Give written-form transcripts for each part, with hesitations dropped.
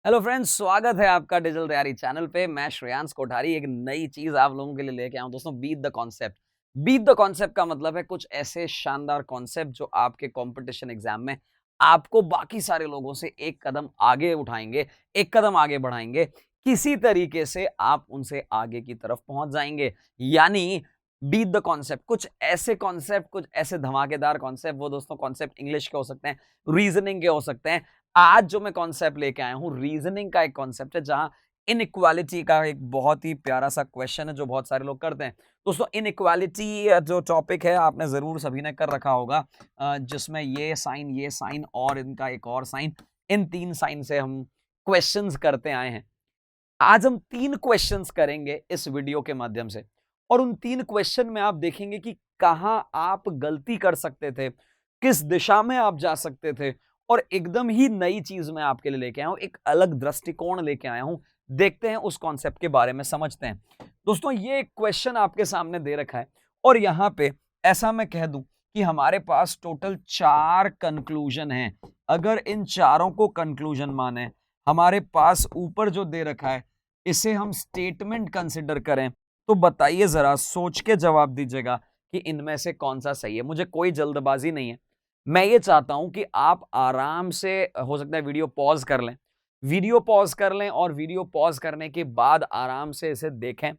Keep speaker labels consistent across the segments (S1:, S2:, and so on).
S1: Hello friends, स्वागत है आपका डिजिटल तैयारी चैनल पे। मैं श्रेयांश कोठारी एक नई चीज आप लोगों के लिए लेके आया हूं दोस्तों। Beat the concept. Beat the concept का मतलब है कुछ ऐसे शानदार कॉन्सेप्ट जो आपके कंपटीशन एग्जाम में आपको बाकी सारे लोगों से एक कदम आगे उठाएंगे, एक कदम आगे बढ़ाएंगे। किसी तरीके से आप उनसे आगे की तरफ पहुंच जाएंगे। यानी बीट द कॉन्सेप्ट, कुछ ऐसे धमाकेदार कॉन्सेप्ट। वो दोस्तों कॉन्सेप्ट इंग्लिश के हो सकते हैं, रीजनिंग के हो सकते हैं। आज जो मैं कॉन्सेप्ट लेके आया हूं, रीजनिंग का एक कॉन्सेप्ट है जहां इनइक्वालिटी का एक बहुत ही प्यारा सा क्वेश्चन है जो बहुत सारे लोग करते हैं। दोस्तों इनइक्वालिटी जो टॉपिक है आपने जरूर सभी ने कर रखा होगा, जिसमें ये साइन और इनका एक और साइन, इन तीन साइन से हम क्वेश्चंस करते आए हैं। आज हम 3 क्वेश्चंस करेंगे इस वीडियो के माध्यम से, और उन 3 क्वेश्चन में आप देखेंगे कि कहां आप गलती कर सकते थे, किस दिशा में आप जा सकते थे, और एकदम ही नई चीज मैं आपके लिए लेके आया हूं, एक अलग दृष्टिकोण लेके आया हूं। देखते हैं उस कॉन्सेप्ट के बारे में, समझते हैं। दोस्तों ये एक क्वेश्चन आपके सामने दे रखा है, और यहां पे ऐसा मैं कह दूं कि हमारे पास टोटल 4 कंक्लूजन हैं। अगर इन चारों को कंक्लूजन माने, हमारे पास ऊपर जो दे रखा है इसे हम स्टेटमेंट कंसिडर करें, तो बताइए, जरा सोच के जवाब दीजिएगा कि इनमें से कौन सा सही है। मुझे कोई जल्दबाजी नहीं है, मैं ये चाहता हूं कि आप आराम से, हो सकता है वीडियो पॉज कर लें, और वीडियो पॉज करने के बाद आराम से इसे देखें।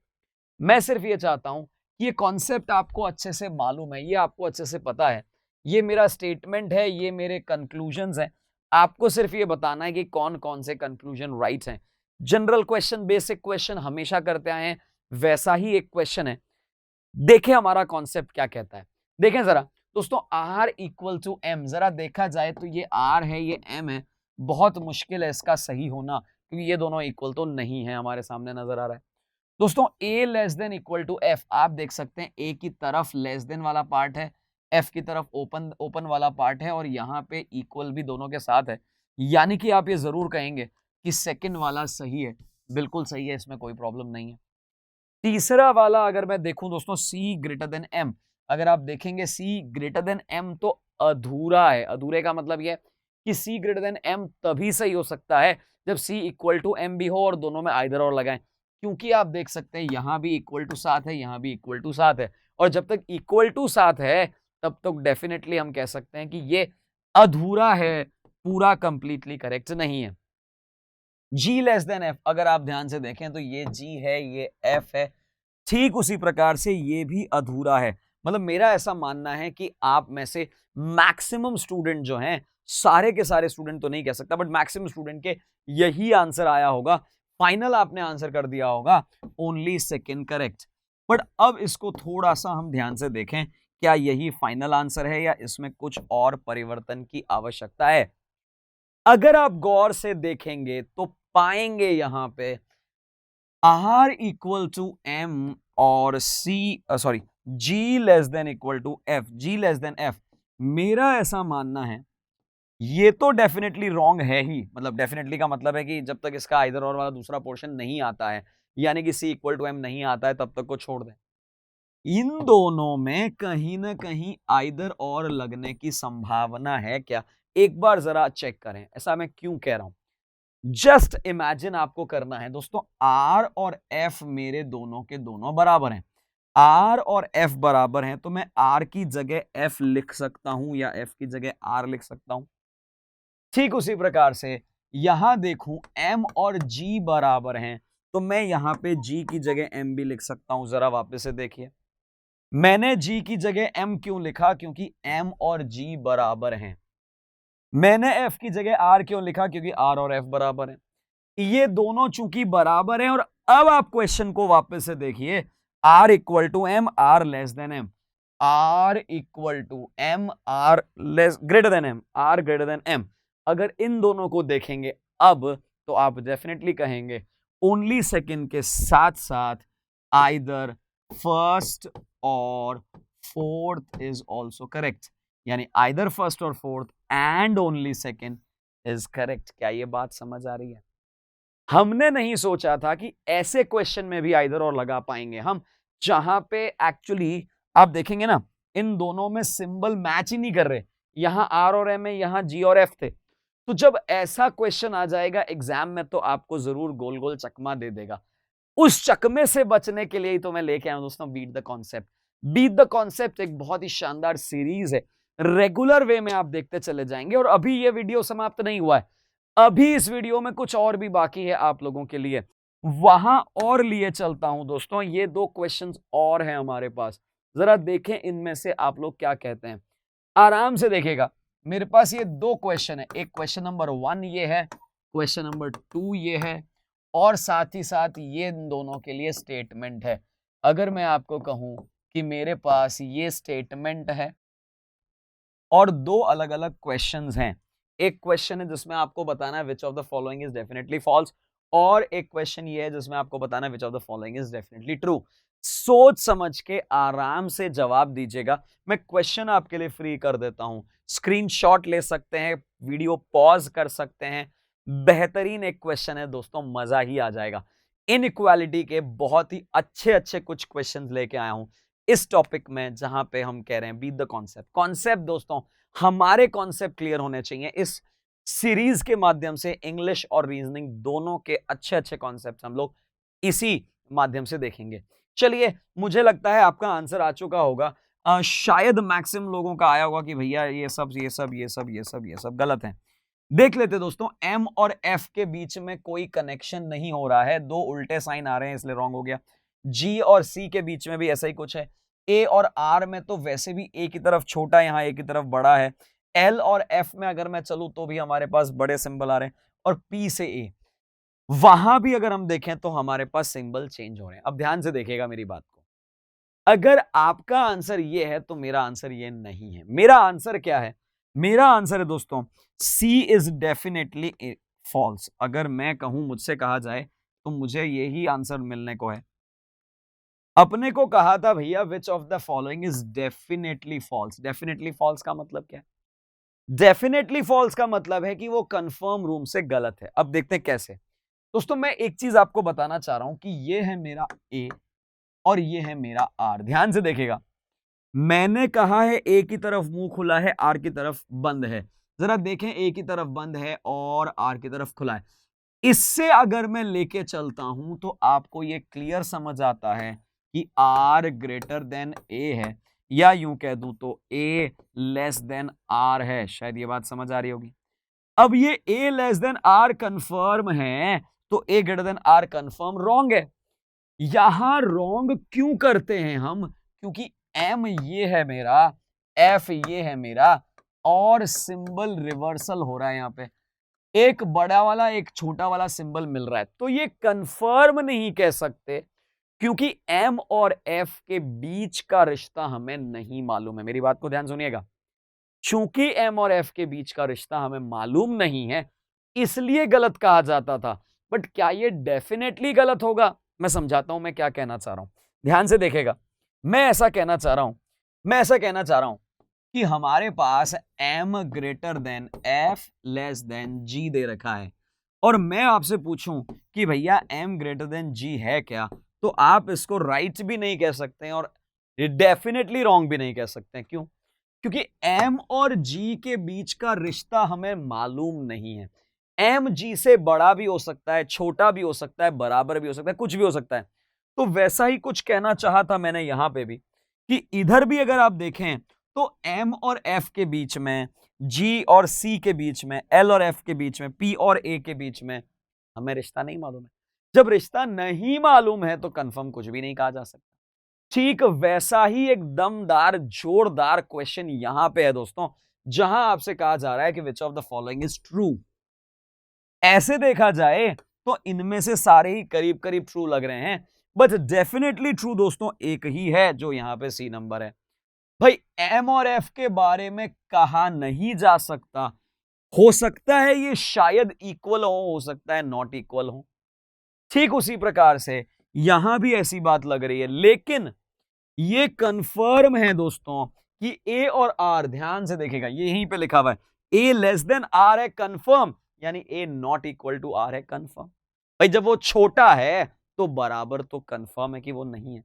S1: मैं सिर्फ ये चाहता हूं कि ये कॉन्सेप्ट आपको अच्छे से मालूम है, ये आपको अच्छे से पता है, ये मेरा स्टेटमेंट है, ये मेरे कंक्लूजन्स हैं। आपको सिर्फ ये बताना है कि कौन कौन से कंक्लूजन राइट हैं। जनरल क्वेश्चन, बेसिक क्वेश्चन हमेशा करते आए हैं, वैसा ही एक क्वेश्चन है। देखें हमारा कॉन्सेप्ट क्या कहता है, देखें जरा दोस्तों। R इक्वल टू एम, जरा देखा जाए तो ये R है, ये M है। बहुत मुश्किल है इसका सही होना, क्योंकि ये दोनों इक्वल तो नहीं है, हमारे सामने नजर आ रहा है। दोस्तों A less than equal to F, आप देख सकते हैं A की तरफ लेस देन वाला पार्ट है, F की तरफ ओपन ओपन वाला पार्ट है, और यहाँ पे इक्वल भी दोनों के साथ है। यानी कि आप ये जरूर कहेंगे कि सेकंड वाला सही है। बिल्कुल सही है, इसमें कोई प्रॉब्लम नहीं है। तीसरा वाला अगर मैं देखूं दोस्तों, C ग्रेटर देन M, अगर आप देखेंगे C ग्रेटर देन M तो अधूरा है। अधूरे का मतलब यह कि C ग्रेटर देन M तभी सही हो सकता है जब C इक्वल टू M भी हो और दोनों में आइदर और लगाएं, क्योंकि आप देख सकते हैं यहां भी इक्वल टू 7 है, यहां भी इक्वल टू 7 है, और जब तक इक्वल टू 7 है तब तक डेफिनेटली हम कह सकते हैं कि ये अधूरा है, पूरा कंप्लीटली करेक्ट नहीं है। G लेस देन F, अगर आप ध्यान से देखें तो ये G है, ये F है, ठीक उसी प्रकार से ये भी अधूरा है। मतलब मेरा ऐसा मानना है कि आप में से मैक्सिमम स्टूडेंट जो हैं, सारे के सारे स्टूडेंट तो नहीं कह सकता, बट मैक्सिमम स्टूडेंट के यही आंसर आया होगा। फाइनल आपने आंसर कर दिया होगा, ओनली सेकंड करेक्ट। बट अब इसको थोड़ा सा हम ध्यान से देखें, क्या यही फाइनल आंसर है या इसमें कुछ और परिवर्तन की आवश्यकता है। अगर आप गौर से देखेंगे तो पाएंगे यहां पे R इक्वल टू M और G less than equal to F, G less than F। मेरा ऐसा मानना है ये तो डेफिनेटली रॉन्ग है ही। मतलब डेफिनेटली का मतलब है कि जब तक इसका आइदर और वाला दूसरा पोर्शन नहीं आता है, यानी कि C इक्वल टू M नहीं आता है, तब तक को छोड़ दें। इन दोनों में कहीं ना कहीं आइदर और लगने की संभावना है क्या, एक बार जरा चेक करें। ऐसा मैं क्यों कह रहा हूं, जस्ट इमेजिन आपको करना है दोस्तों, R और F मेरे दोनों के दोनों बराबर हैं। R और F बराबर हैं तो मैं R की जगह F लिख सकता हूं या F की जगह R लिख सकता हूं। ठीक उसी प्रकार से यहां देखूं M और G बराबर हैं तो मैं यहां पे G की जगह M भी लिख सकता हूं। जरा वापस से देखिए, मैंने G की जगह M क्यों लिखा, क्योंकि M और G बराबर हैं। मैंने F की जगह R क्यों लिखा, क्योंकि R और F बराबर हैं। ये दोनों चूंकि बराबर हैं, और अब आप क्वेश्चन को वापस से देखिए, R equal to M, R less than M, R equal to M, R less greater than M, R greater than M। अगर इन दोनों को देखेंगे अब, तो आप डेफिनेटली कहेंगे ओनली सेकंड के साथ साथ आइदर फर्स्ट और फोर्थ इज ऑल्सो करेक्ट, यानी आइदर फर्स्ट और fourth and only second is correct. क्या ये बात समझ आ रही है? हमने नहीं सोचा था कि ऐसे क्वेश्चन में भी आइदर और लगा पाएंगे हम, जहां पे एक्चुअली आप देखेंगे ना, इन दोनों में सिंबल मैच ही नहीं कर रहे। यहां R और M है, यहां G और F थे, तो जब ऐसा क्वेश्चन आ जाएगा एग्जाम में तो आपको जरूर गोल गोल चकमा दे देगा। उस चकमे से बचने के लिए ही तो मैं लेके आया हूं दोस्तों beat the concept. Beat the concept एक बहुत ही शानदार सीरीज है, रेगुलर वे में आप देखते चले जाएंगे। और अभी ये वीडियो समाप्त नहीं हुआ है, अभी इस वीडियो में कुछ और भी बाकी है आप लोगों के लिए, वहां और लिए चलता हूं दोस्तों। ये 2 क्वेश्चंस और हैं हमारे पास, जरा देखें इनमें से आप लोग क्या कहते हैं। आराम से देखेगा, मेरे पास ये 2 क्वेश्चन है, एक क्वेश्चन नंबर 1 ये है, क्वेश्चन नंबर 2 ये है, और साथ ही साथ ये इन दोनों के लिए स्टेटमेंट है। अगर मैं आपको कहूं कि मेरे पास ये स्टेटमेंट है और 2 अलग अलग क्वेश्चंस हैं, एक क्वेश्चन है जिसमें आपको बताना है which of the following is definitely false, और एक क्वेश्चन ये है जिसमें आपको बताना है which of the following is definitely true. सोच समझ के आराम से जवाब दीजिएगा। मैं क्वेश्चन आपके लिए फ्री कर देता हूं, स्क्रीनशॉट ले सकते हैं, वीडियो पॉज कर सकते हैं। बेहतरीन एक क्वेश्चन है दोस्तों, मजा ही आ जाएगा। इनइक्वालिटी के बहुत ही अच्छे अच्छे कुछ क्वेश्चंस लेके आया हूं इस टॉपिक में, जहां पे हम कह रहे हैं बीट द कॉन्सेप्ट। कॉन्सेप्ट दोस्तों, हमारे कॉन्सेप्ट क्लियर होने चाहिए। इस सीरीज के माध्यम से इंग्लिश और रीजनिंग दोनों के अच्छे अच्छे कॉन्सेप्ट हम लोग इसी माध्यम से देखेंगे। चलिए, मुझे लगता है आपका आंसर आ चुका होगा। शायद मैक्सिमम लोगों का आया होगा कि भैया ये सब गलत है। देख लेते दोस्तों, एम और एफ के बीच में कोई कनेक्शन नहीं हो रहा है, 2 उल्टे साइन आ रहे हैं इसलिए रॉन्ग हो गया। जी और सी के बीच में भी ऐसा ही कुछ है। ए और आर में तो वैसे भी ए की तरफ छोटा है, यहां ए की तरफ बड़ा है। एल और एफ में अगर मैं चलूं तो भी हमारे पास बड़े सिंबल आ रहे हैं, और पी से ए वहां भी अगर हम देखें तो हमारे पास सिंबल चेंज हो रहे हैं। अब ध्यान से देखिएगा मेरी बात को, अगर आपका आंसर ये है तो मेरा आंसर ये नहीं है। मेरा आंसर क्या है? मेरा आंसर है दोस्तों सी इज डेफिनेटली फॉल्स। अगर मैं कहूं, मुझसे कहा जाए तो मुझे यही आंसर मिलने को है। अपने को कहा था भैया which of the following is definitely false. Definitely false का मतलब क्या है? डेफिनेटली फॉल्स का मतलब है कि वो कंफर्म रूम से गलत है। अब देखते हैं कैसे। दोस्तों, मैं एक चीज आपको बताना चाह रहा हूं कि ये है मेरा ए और ये है मेरा आर। ध्यान से देखेगा, मैंने कहा है ए की तरफ मुंह खुला है, आर की तरफ बंद है। जरा देखें, ए की तरफ बंद है और आर की तरफ खुला है। इससे अगर मैं लेके चलता हूं तो आपको ये क्लियर समझ आता है कि आर ग्रेटर देन ए है, या यूं कह दूं तो ए लेस देन आर है। शायद ये बात समझ आ रही होगी। अब ये A less than R confirm है, तो A greater than R confirm wrong है। यहां रॉन्ग क्यों करते हैं हम? क्योंकि एम ये है मेरा, एफ ये है मेरा, और सिंबल रिवर्सल हो रहा है। यहां पे एक बड़ा वाला एक छोटा वाला सिंबल मिल रहा है, तो ये कंफर्म नहीं कह सकते, क्योंकि एम और एफ के बीच का रिश्ता हमें नहीं मालूम है। मेरी बात को ध्यान सुनिएगा, चूंकि एम और एफ के बीच का रिश्ता हमें मालूम नहीं है, इसलिए गलत कहा जाता था। बट क्या ये डेफिनेटली गलत होगा? मैं समझाता हूं मैं क्या कहना चाह रहा हूं, ध्यान से देखेगा। मैं ऐसा कहना चाह रहा हूं कि हमारे पास m greater than f less than g दे रखा है, और मैं आपसे पूछूं कि भैया m ग्रेटर देन g है क्या, तो आप इसको राइट भी नहीं कह सकते हैं और डेफिनेटली रॉन्ग भी नहीं कह सकते हैं। क्यों? क्योंकि m और g के बीच का रिश्ता हमें मालूम नहीं है। m g से बड़ा भी हो सकता है, छोटा भी हो सकता है, बराबर भी हो सकता है, कुछ भी हो सकता है। तो वैसा ही कुछ कहना चाहा था मैंने यहां पे भी, कि इधर भी अगर आप देखें तो m और f के बीच में, g और c के बीच में, l और f के बीच में, p और a के बीच में हमें रिश्ता नहीं मालूम है। जब रिश्ता नहीं मालूम है तो कंफर्म कुछ भी नहीं कहा जा सकता। ठीक वैसा ही एक दमदार जोरदार क्वेश्चन यहां पे है दोस्तों, जहां आपसे कहा जा रहा है कि विच of the following is true. ऐसे देखा जाए तो इनमें से सारे ही करीब करीब ट्रू लग रहे हैं, बट डेफिनेटली ट्रू दोस्तों एक ही है, जो यहां पे सी नंबर है। भाई, एम और एफ के बारे में कहा नहीं जा सकता। हो सकता है ये शायद इक्वल हो सकता है नॉट इक्वल हो। ठीक उसी प्रकार से यहां भी ऐसी बात लग रही है, लेकिन ये कंफर्म है दोस्तों कि ए और आर, ध्यान से देखेगा, ये यहीं पे लिखा हुआ है, ए लेस देन आर है कंफर्म, यानी ए नॉट इक्वल टू आर है कंफर्म। भाई, जब वो छोटा है तो बराबर तो कंफर्म है कि वो नहीं है।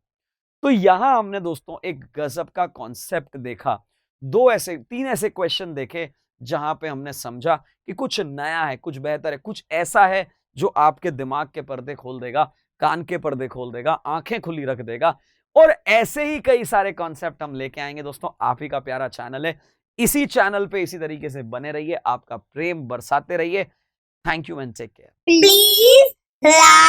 S1: तो यहां हमने दोस्तों एक गजब का कॉन्सेप्ट देखा, 2 ऐसे 3 ऐसे क्वेश्चन देखे जहां पे हमने समझा कि कुछ नया है, कुछ बेहतर है, कुछ ऐसा है जो आपके दिमाग के पर्दे खोल देगा, कान के पर्दे खोल देगा, आंखें खुली रख देगा। और ऐसे ही कई सारे कॉन्सेप्ट हम लेके आएंगे दोस्तों। आप ही का प्यारा चैनल है, इसी चैनल पे इसी तरीके से बने रहिए, आपका प्रेम बरसाते रहिए। Thank you and take care.
S2: Please like